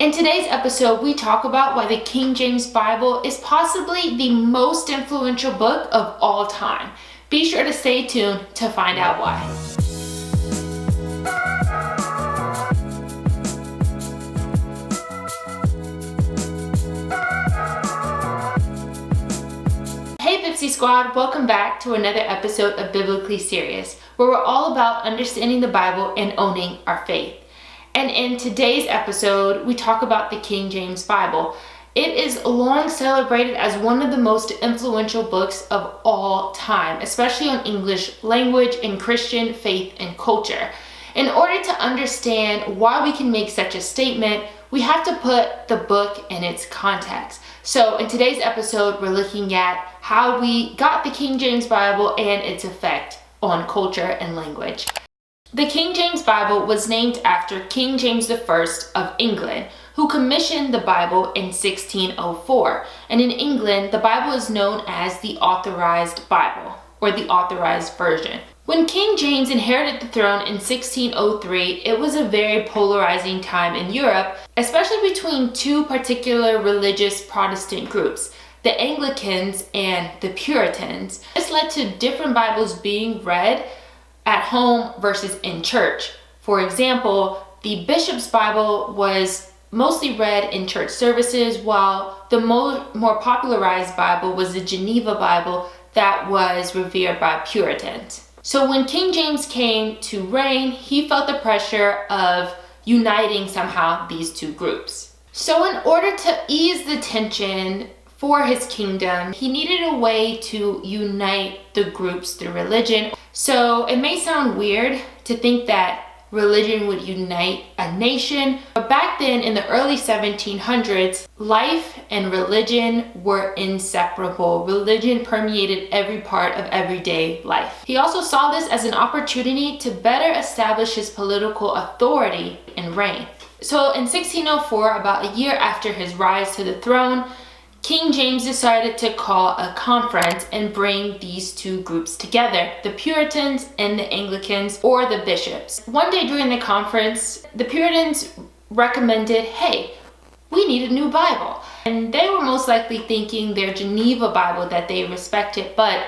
In today's episode, we talk about why the King James Bible is possibly the most influential book of all time. Be sure to stay tuned to find out why. Hey Bipsy Squad, welcome back to another episode of Biblically Serious, where we're all about understanding the Bible and owning our faith. And in today's episode, we talk about the King James Bible. It is long celebrated as one of the most influential books of all time, especially on English language and Christian faith and culture. In order to understand why we can make such a statement, we have to put the book in its context. So in today's episode, we're looking at how we got the King James Bible and its effect on culture and language. The King James Bible was named after King James I of England, who commissioned the Bible in 1604. And in England, the Bible is known as the Authorized Bible, or the Authorized Version. When King James inherited the throne in 1603, it was a very polarizing time in Europe, especially between two particular religious Protestant groups, the Anglicans and the Puritans. This led to different Bibles being read at home versus in church. For example, the Bishop's Bible was mostly read in church services, while the more popularized Bible was the Geneva Bible that was revered by Puritans. So when King James came to reign, he felt the pressure of uniting somehow these two groups. So in order to ease the tension for his kingdom, he needed a way to unite the groups through religion. So it may sound weird to think that religion would unite a nation, but back then in the early 1700s, life and religion were inseparable. Religion permeated every part of everyday life. He also saw this as an opportunity to better establish his political authority and reign. So in 1604, about a year after his rise to the throne, King James decided to call a conference and bring these two groups together, the Puritans and the Anglicans, or the bishops. One day during the conference, the Puritans recommended, hey, we need a new Bible. And they were most likely thinking their Geneva Bible that they respected, but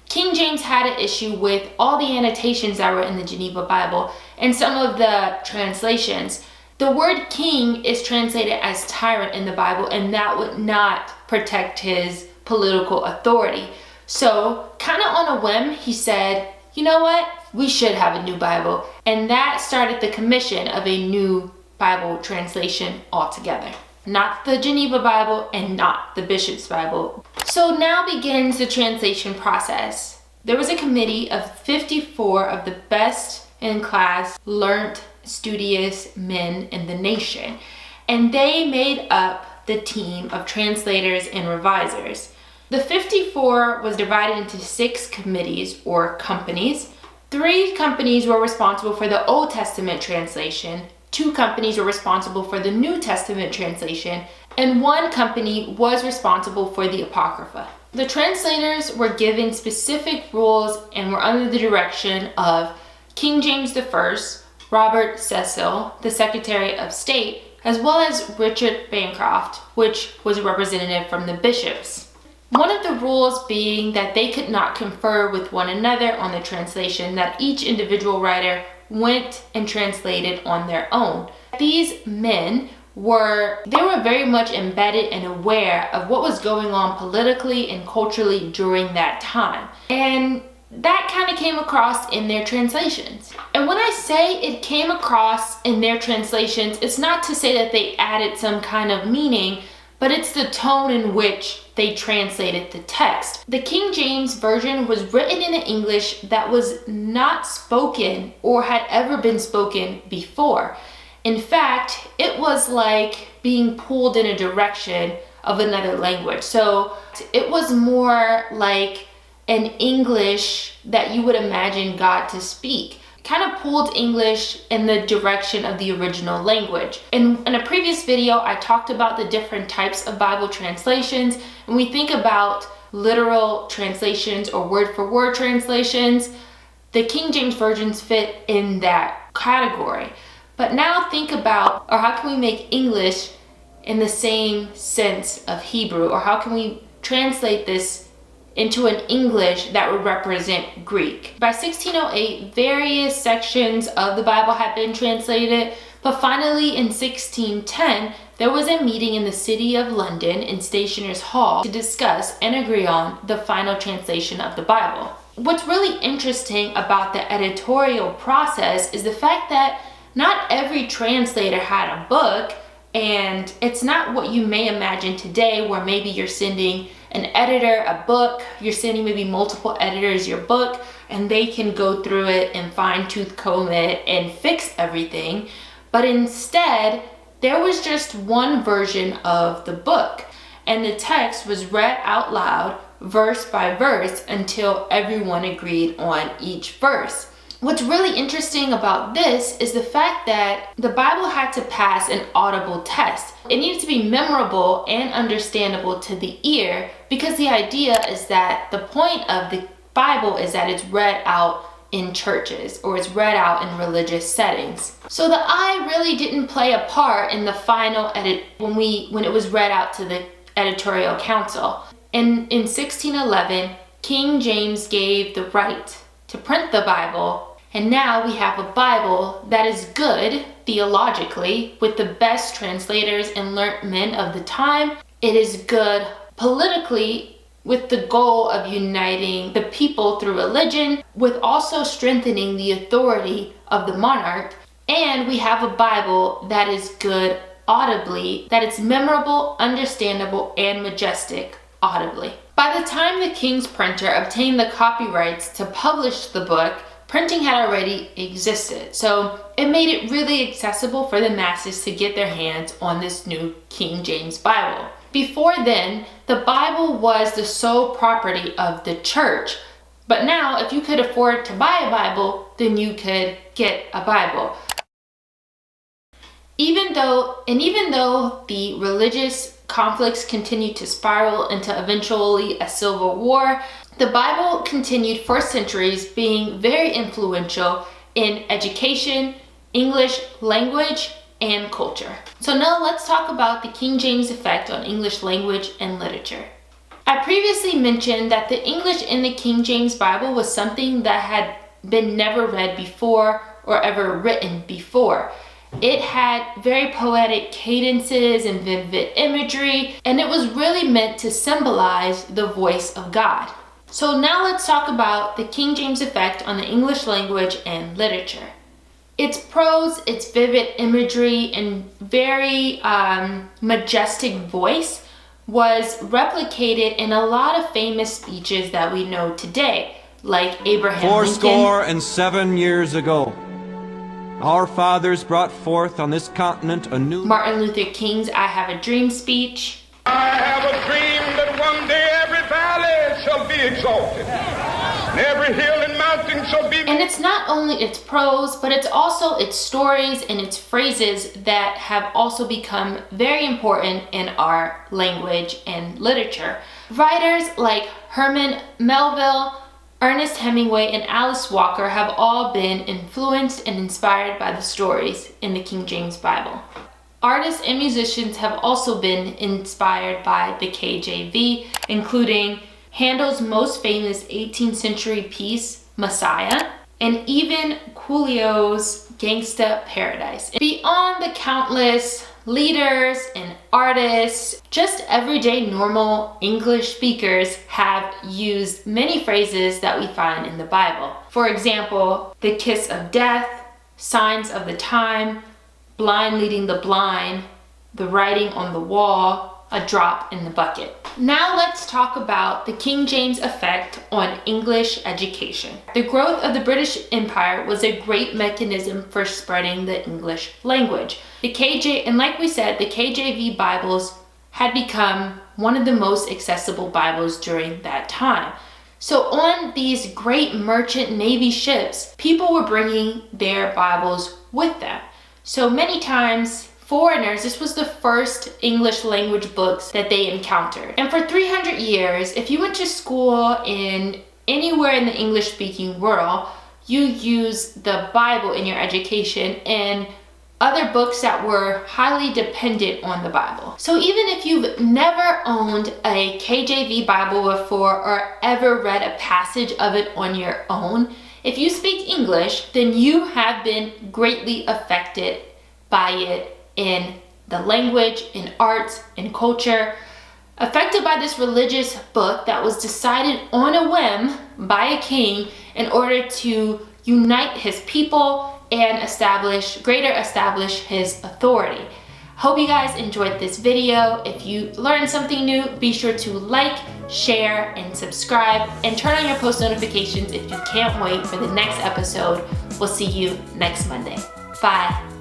King James had an issue with all the annotations that were in the Geneva Bible and some of the translations. The word king is translated as tyrant in the Bible, and that would not protect his political authority. So, kind of on a whim, he said, you know what? We should have a new Bible. And that started the commission of a new Bible translation altogether. Not the Geneva Bible and not the Bishop's Bible. So now begins the translation process. There was a committee of 54 of the best in class, learned, studious men in the nation, and they made up the team of translators and revisers. The 54 was divided into 6 committees or companies. 3 companies were responsible for the Old Testament translation, 2 companies were responsible for the New Testament translation, and 1 company was responsible for the Apocrypha. The translators were given specific rules and were under the direction of King James I, Robert Cecil, the Secretary of State, as well as Richard Bancroft, which was a representative from the bishops. One of the rules being that they could not confer with one another on the translation, that each individual writer went and translated on their own. These men were very much embedded and aware of what was going on politically and culturally during that time. And that kind of came across in their translations. And when I say it came across in their translations, it's not to say that they added some kind of meaning, but it's the tone in which they translated the text. The King James Version was written in an English that was not spoken or had ever been spoken before. In fact, it was like being pulled in a direction of another language. So it was more like an English that you would imagine God to speak. Kind of pulled English in the direction of the original language. In a previous video, I talked about the different types of Bible translations. When we think about literal translations or word-for-word translations, the King James versions fit in that category. But now think about, or how can we make English in the same sense of Hebrew? Or how can we translate this into an English that would represent Greek? By 1608, various sections of the Bible had been translated, but finally in 1610, there was a meeting in the city of London in Stationers' Hall to discuss and agree on the final translation of the Bible. What's really interesting about the editorial process is the fact that not every translator had a book, and it's not what you may imagine today where maybe you're sending an editor a book, you're sending maybe multiple editors your book, and they can go through it and fine-tooth comb it and fix everything. But instead, there was just one version of the book, and the text was read out loud, verse by verse, until everyone agreed on each verse. What's really interesting about this is the fact that the Bible had to pass an audible test. It needed to be memorable and understandable to the ear, because the idea is that the point of the Bible is that it's read out in churches, or it's read out in religious settings. So the eye really didn't play a part in the final edit when it was read out to the editorial council. In 1611, King James gave the right to print the Bible, and now we have a Bible that is good theologically with the best translators and learned men of the time. It is good politically with the goal of uniting the people through religion, with also strengthening the authority of the monarch. And we have a Bible that is good audibly, that it's memorable, understandable, and majestic audibly. By the time the king's printer obtained the copyrights to publish the book, printing had already existed. So it made it really accessible for the masses to get their hands on this new King James Bible. Before then, the Bible was the sole property of the church. But now, if you could afford to buy a Bible, then you could get a Bible. Even though the religious conflicts continued to spiral into eventually a civil war, the Bible continued for centuries being very influential in education, English language, and culture. So now let's talk about the King James effect on English language and literature. I previously mentioned that the English in the King James Bible was something that had been never read before or ever written before. It had very poetic cadences and vivid imagery, and it was really meant to symbolize the voice of God. So now let's talk about the King James effect on the English language and literature. Its prose, its vivid imagery, and very majestic voice was replicated in a lot of famous speeches that we know today, like Abraham Lincoln. 77 years ago, our fathers brought forth on this continent a new... Martin Luther King's I Have a Dream speech. I have a dream that one day every valley shall be exalted, and every hill and mountain shall be... And it's not only its prose, but it's also its stories and its phrases that have also become very important in our language and literature. Writers like Herman Melville, Ernest Hemingway, and Alice Walker have all been influenced and inspired by the stories in the King James Bible. Artists and musicians have also been inspired by the KJV, including Handel's most famous 18th century piece, Messiah, and even Coolio's Gangsta Paradise. Beyond the countless leaders and artists, just everyday normal English speakers have used many phrases that we find in the Bible. For example, the kiss of death, signs of the time, blind leading the blind, the writing on the wall, a drop in the bucket. Now let's talk about the King James effect on English education. The growth of the British Empire was a great mechanism for spreading the English language. And like we said, the KJV Bibles had become one of the most accessible Bibles during that time. So on these great merchant navy ships, people were bringing their Bibles with them. So many times, foreigners, this was the first English language books that they encountered. And for 300 years, if you went to school in anywhere in the English-speaking world, you use the Bible in your education, and other books that were highly dependent on the Bible. So even if you've never owned a KJV Bible before or ever read a passage of it on your own, if you speak English, then you have been greatly affected by it in the language, in arts, in culture, affected by this religious book that was decided on a whim by a king in order to unite his people and establish his authority. Hope you guys enjoyed this video. If you learned something new, be sure to like, share, and subscribe, and turn on your post notifications if you can't wait for the next episode. We'll see you next Monday. Bye.